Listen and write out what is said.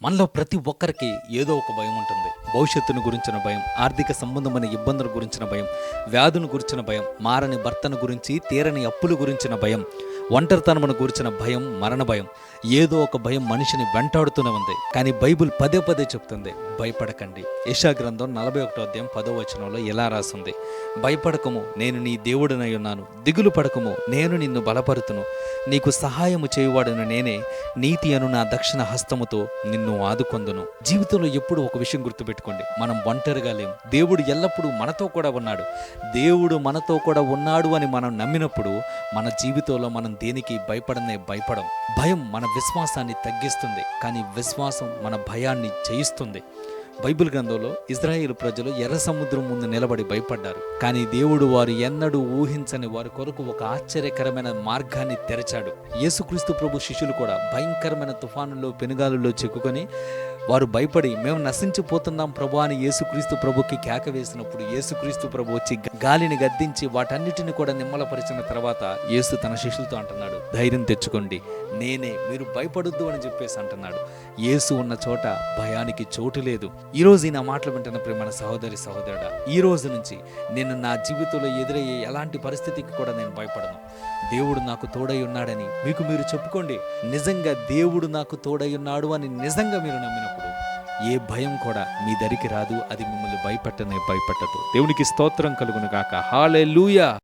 మనలో ప్రతి ఒక్కరికి ఏదో ఒక భయం ఉంటుంది. భవిష్యత్తును గురించిన భయం, ఆర్థిక సంబంధమైన ఇబ్బందుల గురించిన భయం, వ్యాధును గురించిన భయం, మారని భర్తను గురించి, తీరని అప్పుల గురించిన భయం, ఒంటరితనమును గురించిన భయం, మరణ భయం. ఏదో ఒక భయం మనిషిని వెంటాడుతూనే ఉంది. కానీ బైబిల్ పదే పదే చెప్తుంది, భయపడకండి. యెషయా గ్రంథం 41వ అధ్యాయం 10వ వచనంలో ఇలా రాసింది, భయపడకము, నేను నీ దేవుడినై ఉన్నాను. దిగులు పడకము, నేను నిన్ను బలపరుతును. నీకు సహాయము చేయువాడను నేనే, నీతి అను నా దక్షిణ హస్తముతో నిన్ను ఆదుకొందును. జీవితంలో ఎప్పుడు ఒక విషయం గుర్తుపెట్టుకోండి, మనం ఒంటరిగా లేం. దేవుడు ఎల్లప్పుడూ మనతో కూడా ఉన్నాడు. దేవుడు మనతో కూడా ఉన్నాడు అని మనం నమ్మినప్పుడు మన జీవితంలో మనం దేనికి భయపడం. భయం మన విశ్వాసాన్ని తగ్గిస్తుంది, కానీ విశ్వాసం మన భయాన్ని జయిస్తుంది. బైబిల్ గ్రంథంలో ఇజ్రాయేలు ప్రజలు ఎర్ర సముద్రం ముందు నిలబడి భయపడ్డారు. కానీ దేవుడు వారు ఎన్నడూ ఊహించని వారి కొరకు ఒక ఆశ్చర్యకరమైన మార్గాన్ని తెరచాడు. యేసుక్రీస్తు ప్రభు శిష్యులు కూడా భయంకరమైన తుఫానుల్లో, పెనుగాలుల్లో చిక్కుకొని వారు భయపడి, మేము నశించిపోతున్నాం ప్రభు అని యేసుక్రీస్తు ప్రభుకి కేక వేసినప్పుడు యేసుక్రీస్తు ప్రభు వచ్చి గాలిని గద్దించి వాటన్నిటిని కూడా నిమ్మలపరిచిన తర్వాత యేసు తన శిష్యులతో అంటున్నాడు, ధైర్యం తెచ్చుకోండి, నేనే, మీరు భయపడొద్దు అని చెప్పేసి అంటున్నాడు. యేసు ఉన్న చోట భయానికి చోటు లేదు. ఈరోజు నా మాటలు వింటున్న ప్రియమైన సహోదరి సహోదరుడా, ఈ రోజు నుంచి నేను నా జీవితంలో ఎదురయ్యే ఎలాంటి పరిస్థితికి కూడా నేను భయపడను. దేవుడు నాకు తోడై ఉన్నాడని మీకు మీరు చెప్పుకోండి. నిజంగా దేవుడు నాకు తోడై ఉన్నాడు అని నిజంగా మీరు నమ్మినప్పుడు ఏ భయం కూడా మీ దరికి రాదు. అది మిమ్మల్ని భయపెట్టదు. దేవునికి స్తోత్రం కలుగును గాక. హల్లెలూయా.